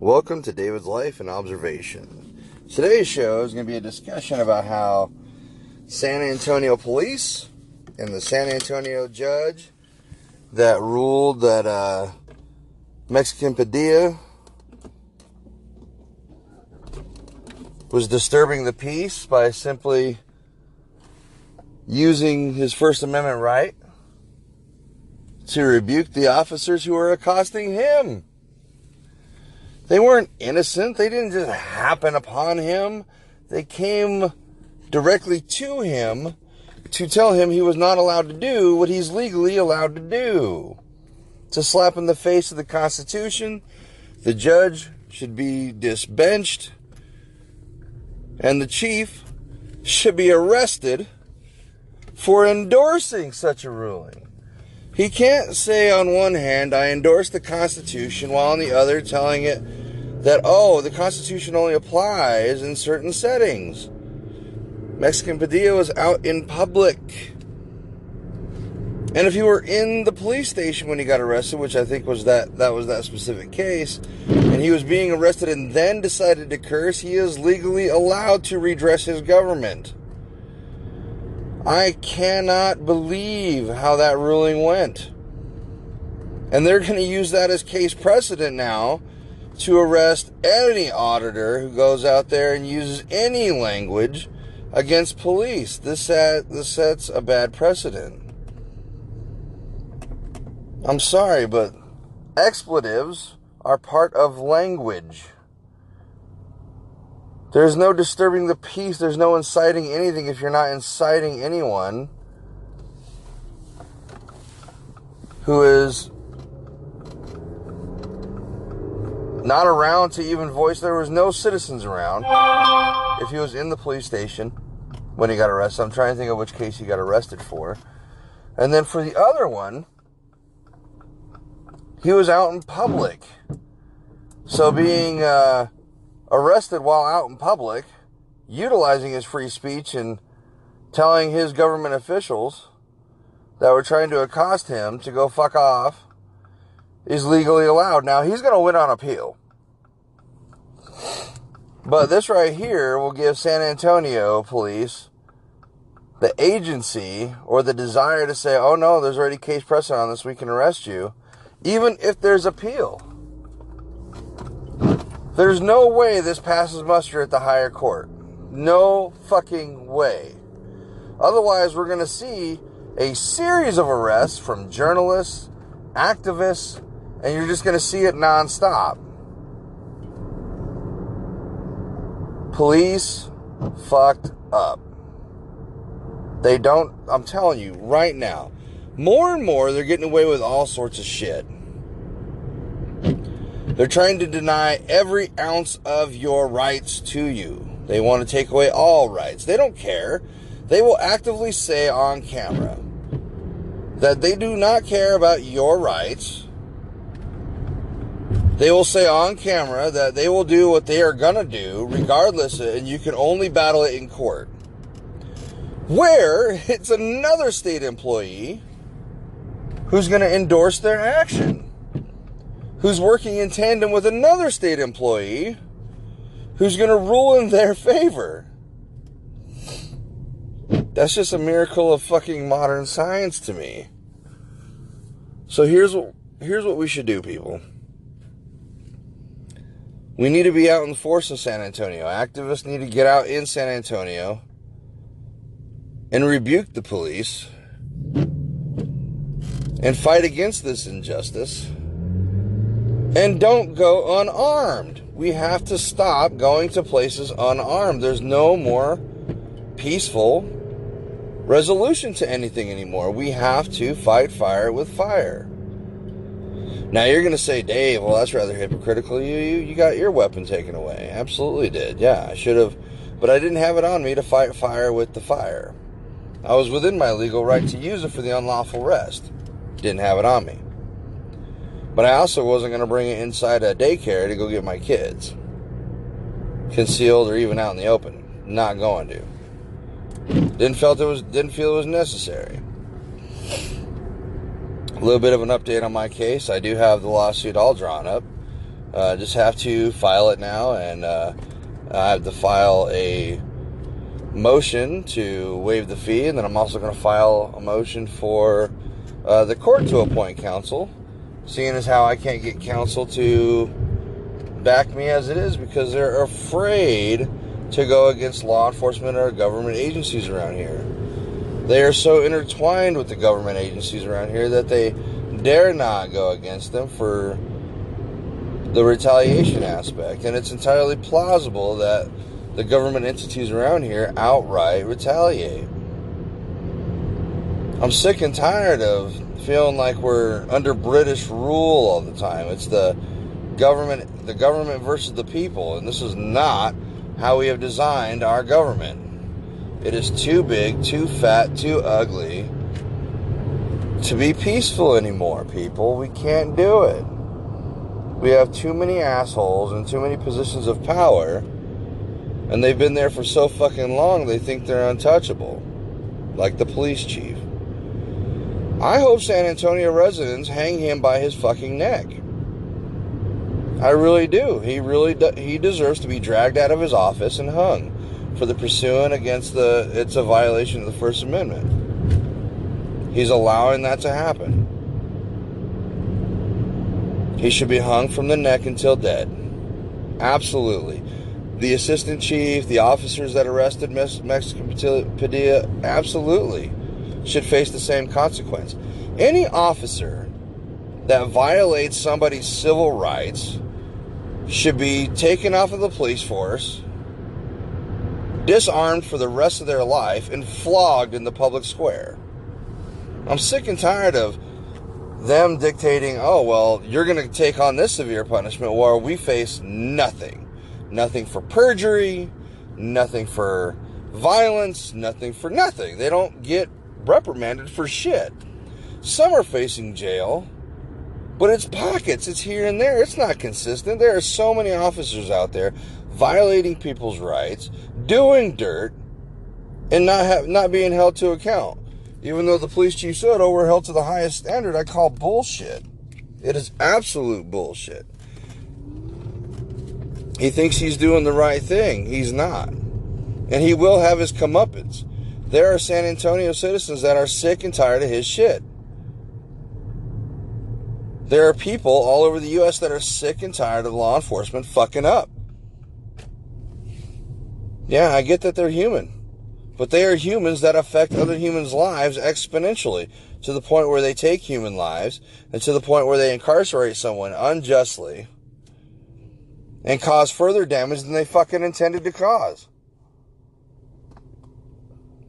Welcome to David's Life and Observation. Today's show is going to be a discussion about how San Antonio police and the San Antonio judge that ruled that Mexican Padilla was disturbing the peace by simply using his First Amendment right to rebuke the officers who were accosting him. They weren't innocent. They didn't just happen upon him. They came directly to him to tell him he was not allowed to do what he's legally allowed to do. To slap in the face of the Constitution, the judge should be disbenched, and the chief should be arrested for endorsing such a ruling. He can't say on one hand, I endorse the Constitution, while on the other telling it that, the Constitution only applies in certain settings. Mexican Padilla was out in public. And if he were in the police station when he got arrested, which I think was that specific case, and he was being arrested and then decided to curse, he is legally allowed to redress his government. I cannot believe how that ruling went. And they're going to use that as case precedent now to arrest any auditor who goes out there and uses any language against police. This sets a bad precedent. I'm sorry, but expletives are part of language. There's no disturbing the peace. There's no inciting anything if you're not inciting anyone who is not around to even voice. There was no citizens around if he was in the police station when he got arrested. I'm trying to think of which case he got arrested for. And then for the other one, he was out in public. So being arrested while out in public, utilizing his free speech and telling his government officials that were trying to accost him to go fuck off is legally allowed. Now, he's going to win on appeal. But this right here will give San Antonio police the agency or the desire to say, oh no, there's already case precedent on this, we can arrest you, even if there's appeal. There's no way this passes muster at the higher court. No fucking way. Otherwise, we're going to see a series of arrests from journalists, activists, and you're just going to see it nonstop. Police fucked up. They don't, I'm telling you right now, more and more they're getting away with all sorts of shit. They're trying to deny every ounce of your rights to you. They want to take away all rights. They don't care. They will actively say on camera that they do not care about your rights. They will say on camera that they will do what they are going to do regardless, and you can only battle it in court. Where it's another state employee who's going to endorse their action, who's working in tandem with another state employee who's going to rule in their favor. That's just a miracle of fucking modern science to me. So here's what we should do, people. We need to be out in force in San Antonio. Activists need to get out in San Antonio and rebuke the police and fight against this injustice. And don't go unarmed. We have to stop going to places unarmed. There's no more peaceful resolution to anything anymore. We have to fight fire with fire. Now you're going to say, Dave, well, that's rather hypocritical. You got your weapon taken away. Absolutely did. Yeah, I should have. But I didn't have it on me to fight fire with the fire. I was within my legal right to use it for the unlawful arrest. Didn't have it on me. But I also wasn't going to bring it inside a daycare to go get my kids. Concealed or even out in the open. Not going to. Didn't feel it was necessary. A little bit of an update on my case. I do have the lawsuit all drawn up. Just have to file it now, and I have to file a motion to waive the fee, and then I'm also going to file a motion for the court to appoint counsel, seeing as how I can't get counsel to back me as it is because they're afraid to go against law enforcement or government agencies around here. They are so intertwined with the government agencies around here that they dare not go against them for the retaliation aspect. And it's entirely plausible that the government entities around here outright retaliate. I'm sick and tired of feeling like we're under British rule all the time. It's the government versus the people, and this is not how we have designed our government. It is too big, too fat, too ugly to be peaceful anymore, people. We can't do it. We have too many assholes in too many positions of power, and they've been there for so fucking long they think they're untouchable, like the police chief. I hope San Antonio residents hang him by his fucking neck. I really do. He deserves to be dragged out of his office and hung for the pursuing against it's a violation of the First Amendment. He's allowing that to happen. He should be hung from the neck until dead. Absolutely. The assistant chief, the officers that arrested Mexican Padilla, absolutely should face the same consequence. Any officer that violates somebody's civil rights should be taken off of the police force, disarmed for the rest of their life, and flogged in the public square. I'm sick and tired of them dictating, oh, well, you're going to take on this severe punishment while we face nothing. Nothing for perjury, nothing for violence, nothing for nothing. They don't get reprimanded for shit. Some are facing jail, but it's pockets. It's here and there. It's not consistent. There are so many officers out there violating people's rights, doing dirt, and not being held to account. Even though the police chief said, oh, we're held to the highest standard, I call bullshit. It is absolute bullshit. He thinks he's doing the right thing. He's not. And he will have his comeuppance. There are San Antonio citizens that are sick and tired of his shit. There are people all over the U.S. that are sick and tired of law enforcement fucking up. Yeah, I get that they're human. But they are humans that affect other humans' lives exponentially, to the point where they take human lives, and to the point where they incarcerate someone unjustly and cause further damage than they fucking intended to cause.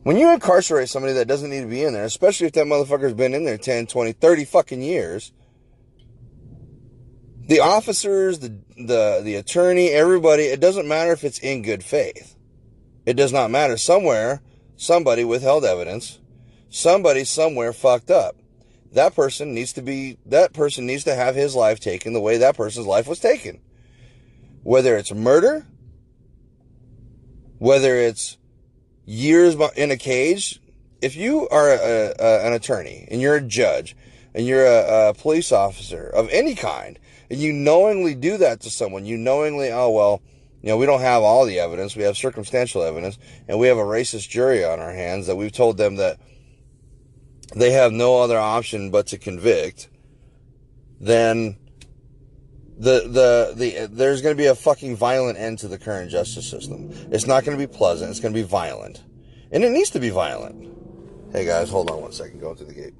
When you incarcerate somebody that doesn't need to be in there, especially if that motherfucker's been in there 10, 20, 30 fucking years, the officers, the attorney, everybody, it doesn't matter if it's in good faith. It does not matter. Somewhere, somebody withheld evidence. Somebody somewhere fucked up. That person needs to have his life taken the way that person's life was taken. Whether it's murder, whether it's years in a cage. If you are an attorney and you're a judge and you're a police officer of any kind, and you knowingly do that to someone, you knowingly, oh, well, you know, we don't have all the evidence. We have circumstantial evidence, and we have a racist jury on our hands that we've told them that they have no other option but to convict. Then there's going to be a fucking violent end to the current justice system. It's not going to be pleasant. It's going to be violent, and it needs to be violent. Hey guys, hold on one second. Going through the gate.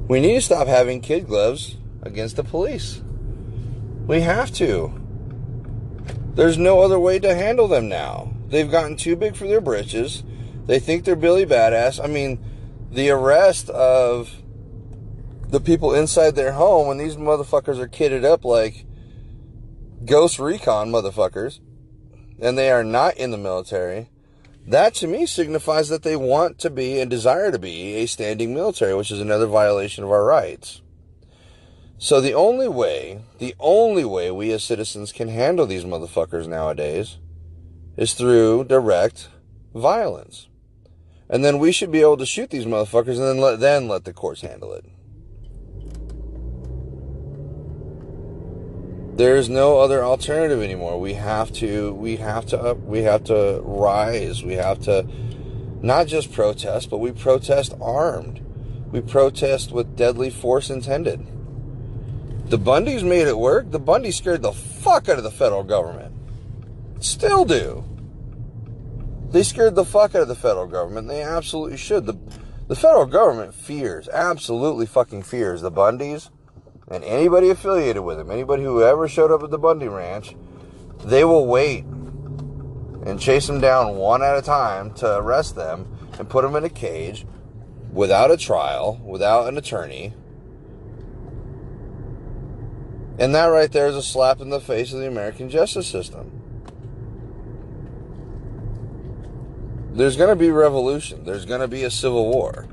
We need to stop having kid gloves against the police. We have to. There's no other way to handle them now. They've gotten too big for their britches. They think they're Billy Badass. I mean, the arrest of the people inside their home when these motherfuckers are kitted up like Ghost Recon motherfuckers, and they are not in the military, that to me signifies that they want to be and desire to be a standing military, which is another violation of our rights. So the only way we as citizens can handle these motherfuckers nowadays is through direct violence. And then we should be able to shoot these motherfuckers and then let the courts handle it. There's no other alternative anymore. We have to rise. We have to not just protest, but we protest armed. We protest with deadly force intended. The Bundys made it work. The Bundys scared the fuck out of the federal government. Still do. They scared the fuck out of the federal government. They absolutely should. The federal government absolutely fucking fears the Bundys and anybody affiliated with them. Anybody who ever showed up at the Bundy Ranch, they will wait and chase them down one at a time to arrest them and put them in a cage without a trial, without an attorney. And that right there is a slap in the face of the American justice system. There's going to be revolution. There's going to be a civil war.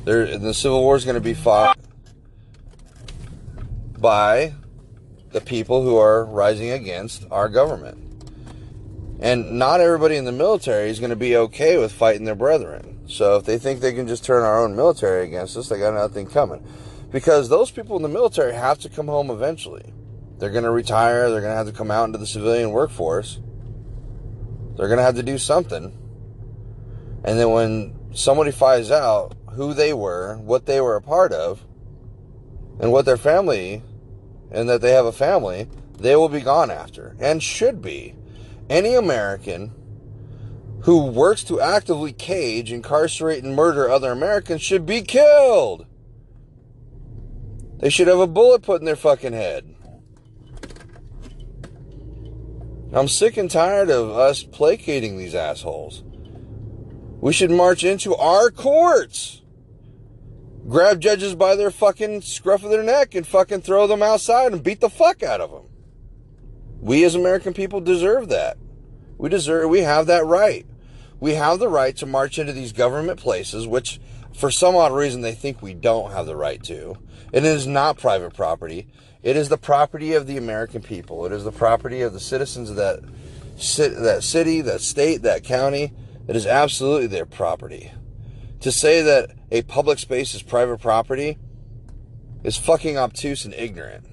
The civil war is going to be fought by the people who are rising against our government. And not everybody in the military is going to be okay with fighting their brethren. So if they think they can just turn our own military against us, they got nothing coming. Because those people in the military have to come home eventually. They're going to retire. They're going to have to come out into the civilian workforce. They're going to have to do something. And then when somebody finds out who they were, what they were a part of, and what their family, and that they have a family, they will be gone after. And should be. Any American who works to actively cage, incarcerate, and murder other Americans should be killed. They should have a bullet put in their fucking head. I'm sick and tired of us placating these assholes. We should march into our courts. Grab judges by their fucking scruff of their neck and fucking throw them outside and beat the fuck out of them. We as American people deserve that. We have that right. We have the right to march into these government places, which for some odd reason they think we don't have the right to. And it is not private property. It is the property of the American people. It is the property of the citizens of that city, that state, that county. It is absolutely their property. To say that a public space is private property is fucking obtuse and ignorant.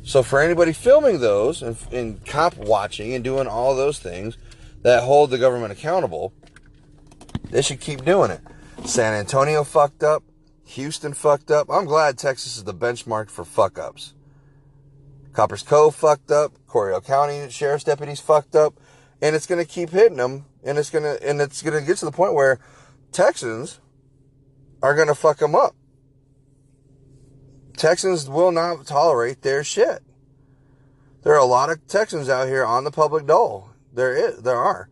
So for anybody filming those and cop watching and doing all those things that hold the government accountable, they should keep doing it. San Antonio fucked up. Houston fucked up. I'm glad Texas is the benchmark for fuck-ups. Coppers Cove fucked up. Coryell County Sheriff's deputies fucked up. And it's going to keep hitting them. And it's going to get to the point where Texans are going to fuck them up. Texans will not tolerate their shit. There are a lot of Texans out here on the public dole. There are.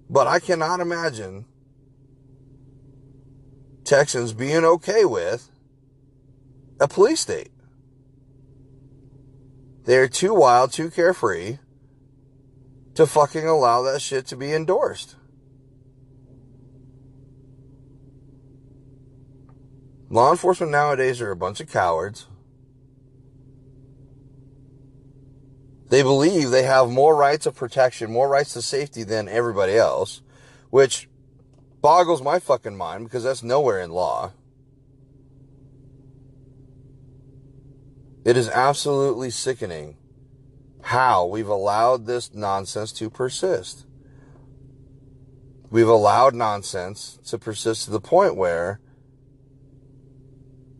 But I cannot imagine Texans being okay with a police state. They're too wild, too carefree to fucking allow that shit to be endorsed. Law enforcement nowadays are a bunch of cowards. They believe they have more rights of protection, more rights to safety than everybody else, which boggles my fucking mind because that's nowhere in law. It is absolutely sickening how we've allowed this nonsense to persist. We've allowed nonsense to persist to the point where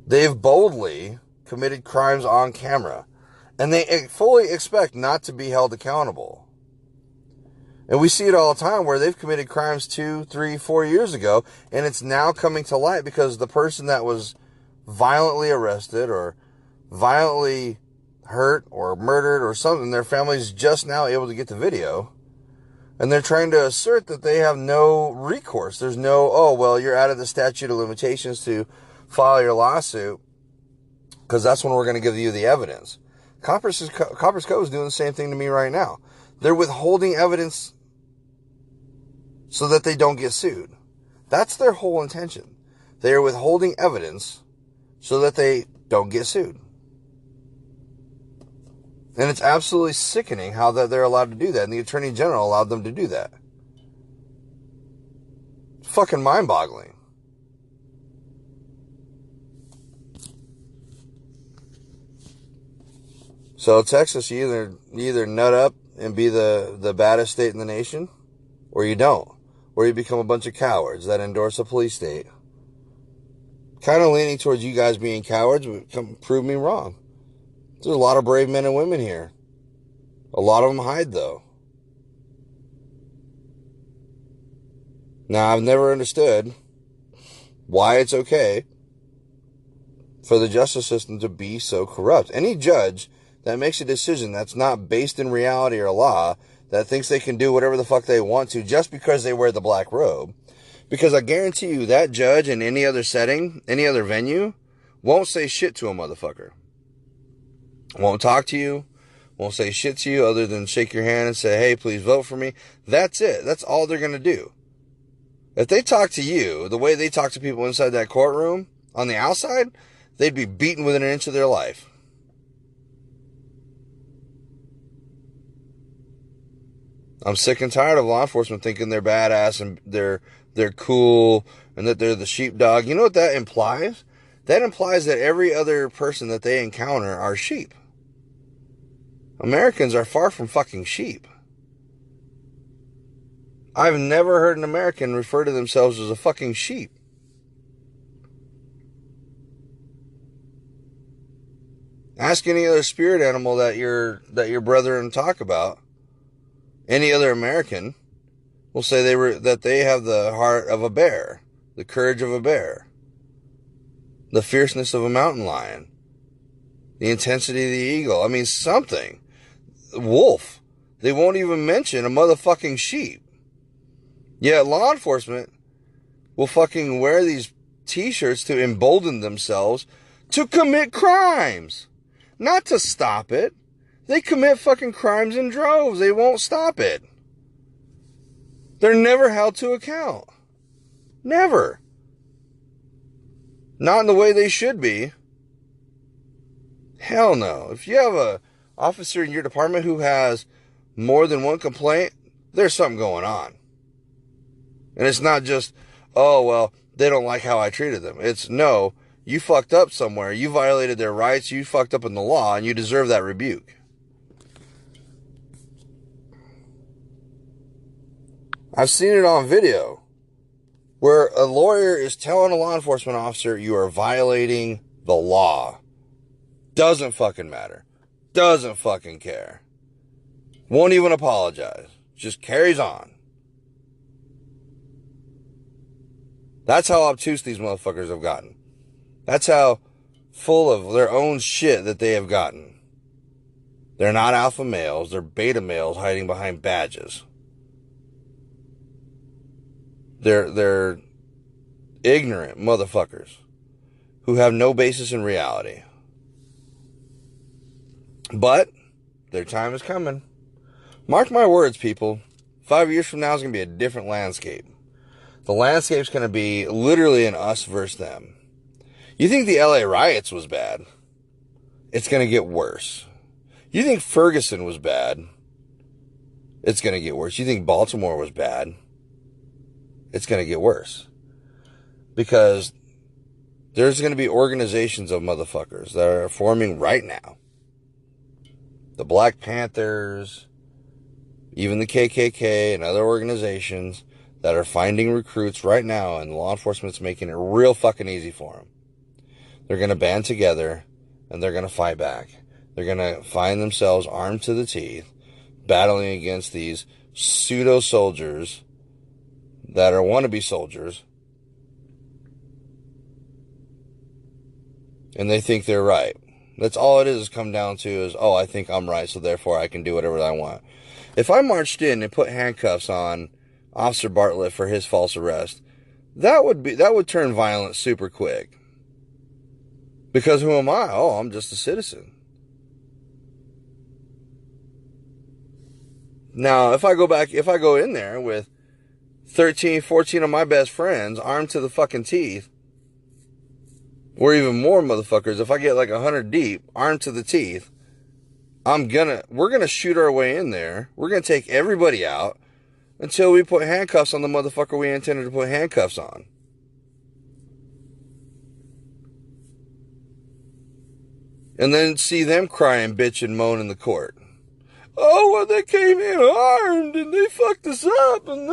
they've boldly committed crimes on camera, and they fully expect not to be held accountable. And we see it all the time where they've committed crimes 2, 3, 4 years ago, and it's now coming to light because the person that was violently arrested or violently hurt or murdered or something, their family's just now able to get the video, and they're trying to assert that they have no recourse. There's no, oh, well, you're out of the statute of limitations to file your lawsuit because that's when we're going to give you the evidence. Coppers Cove is doing the same thing to me right now. They're withholding evidence so that they don't get sued. That's their whole intention. They are withholding evidence so that they don't get sued. And it's absolutely sickening how that they're allowed to do that, and the Attorney General allowed them to do that. It's fucking mind-boggling. So Texas, you either nut up and be the baddest state in the nation, or you don't. Or you become a bunch of cowards that endorse a police state. Kind of leaning towards you guys being cowards, but prove me wrong. There's a lot of brave men and women here. A lot of them hide, though. Now, I've never understood why it's okay for the justice system to be so corrupt. Any judge that makes a decision that's not based in reality or law, that thinks they can do whatever the fuck they want to just because they wear the black robe, because I guarantee you that judge in any other setting, any other venue, won't say shit to a motherfucker. Won't talk to you, won't say shit to you other than shake your hand and say, hey, please vote for me. That's it. That's all they're going to do. If they talk to you the way they talk to people inside that courtroom, on the outside, they'd be beaten within an inch of their life. I'm sick and tired of law enforcement thinking they're badass and they're cool and that they're the sheepdog. You know what that implies? That implies that every other person that they encounter are sheep. Americans are far from fucking sheep. I've never heard an American refer to themselves as a fucking sheep. Ask any other spirit animal that your brethren talk about. Any other American will say that they have the heart of a bear, the courage of a bear, the fierceness of a mountain lion, the intensity of the eagle. I mean, something. Wolf. They won't even mention a motherfucking sheep. Yet law enforcement will fucking wear these t-shirts to embolden themselves to commit crimes. Not to stop it. They commit fucking crimes in droves. They won't stop it. They're never held to account. Never. Not in the way they should be. Hell no. If you have a officer in your department who has more than one complaint, there's something going on. And it's not just, oh, well, they don't like how I treated them. It's, no, you fucked up somewhere. You violated their rights. You fucked up in the law, and you deserve that rebuke. I've seen it on video where a lawyer is telling a law enforcement officer, you are violating the law. Doesn't fucking matter. Doesn't fucking care. Won't even apologize. Just carries on. That's how obtuse these motherfuckers have gotten. That's how full of their own shit that they have gotten. They're not alpha males. They're beta males hiding behind badges. They're ignorant motherfuckers who have no basis in reality. But their time is coming. Mark my words, people. 5 years from now is going to be a different landscape. The landscape's going to be literally an us versus them. You think the LA riots was bad? It's going to get worse. You think Ferguson was bad? It's going to get worse. You think Baltimore was bad? It's going to get worse. Because there's going to be organizations of motherfuckers that are forming right now. The Black Panthers, even the KKK and other organizations that are finding recruits right now, and law enforcement's making it real fucking easy for them. They're going to band together and they're going to fight back. They're going to find themselves armed to the teeth, battling against these pseudo soldiers that are wannabe soldiers, and they think they're right. That's all it is come down to is, oh, I think I'm right, so therefore I can do whatever I want. If I marched in and put handcuffs on Officer Bartlett for his false arrest, that would turn violent super quick. Because who am I? Oh, I'm just a citizen. Now, if I go in there with 13, 14 of my best friends armed to the fucking teeth, or even more motherfuckers, if I get like 100 deep, armed to the teeth, we're gonna shoot our way in there. We're gonna take everybody out until we put handcuffs on the motherfucker we intended to put handcuffs on. And then see them crying, bitch, and moan in the court. Oh, well, they came in armed and they fucked us up and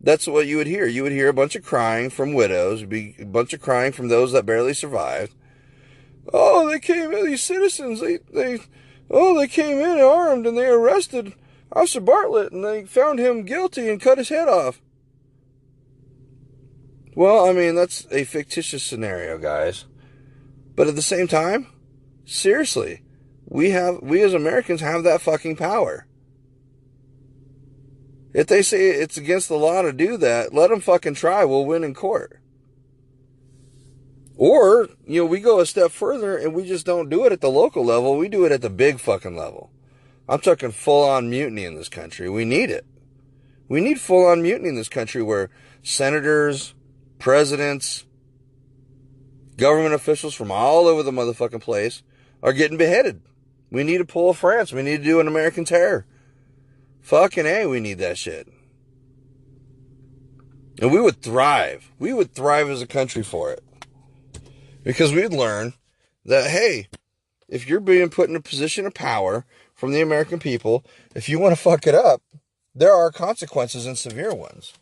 That's what you would hear. You would hear a bunch of crying from widows, a bunch of crying from those that barely survived. Oh, they came in, these citizens, they came in armed and they arrested Officer Bartlett and they found him guilty and cut his head off. Well, I mean, that's a fictitious scenario, guys. But at the same time, seriously, we as Americans have that fucking power. If they say it's against the law to do that, let them fucking try. We'll win in court. Or, we go a step further and we just don't do it at the local level. We do it at the big fucking level. I'm talking full-on mutiny in this country. We need it. We need full-on mutiny in this country where senators, presidents, government officials from all over the motherfucking place are getting beheaded. We need to pull a France. We need to do an American terror. Fucking A, we need that shit. And we would thrive. We would thrive as a country for it. Because we'd learn that, hey, if you're being put in a position of power from the American people, if you want to fuck it up, there are consequences and severe ones.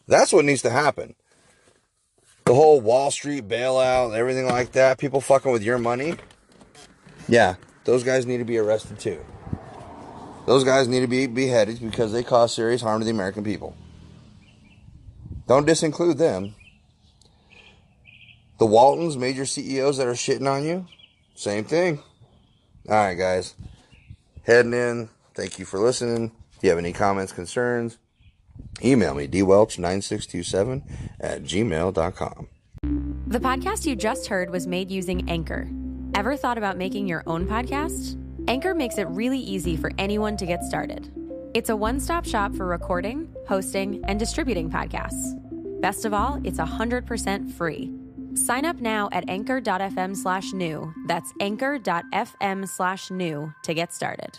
That's what needs to happen. The whole Wall Street bailout, everything like that, people fucking with your money, yeah, those guys need to be arrested too. Those guys need to be beheaded because they cause serious harm to the American people. Don't disinclude them. The Waltons, major CEOs that are shitting on you, same thing. All right, guys. Heading in. Thank you for listening. If you have any comments, concerns, email me, dwelch9627@gmail.com. The podcast you just heard was made using Anchor. Ever thought about making your own podcast? Anchor makes it really easy for anyone to get started. It's a one-stop shop for recording, hosting, and distributing podcasts. Best of all, it's 100% free. Sign up now at anchor.fm/new. That's anchor.fm/new to get started.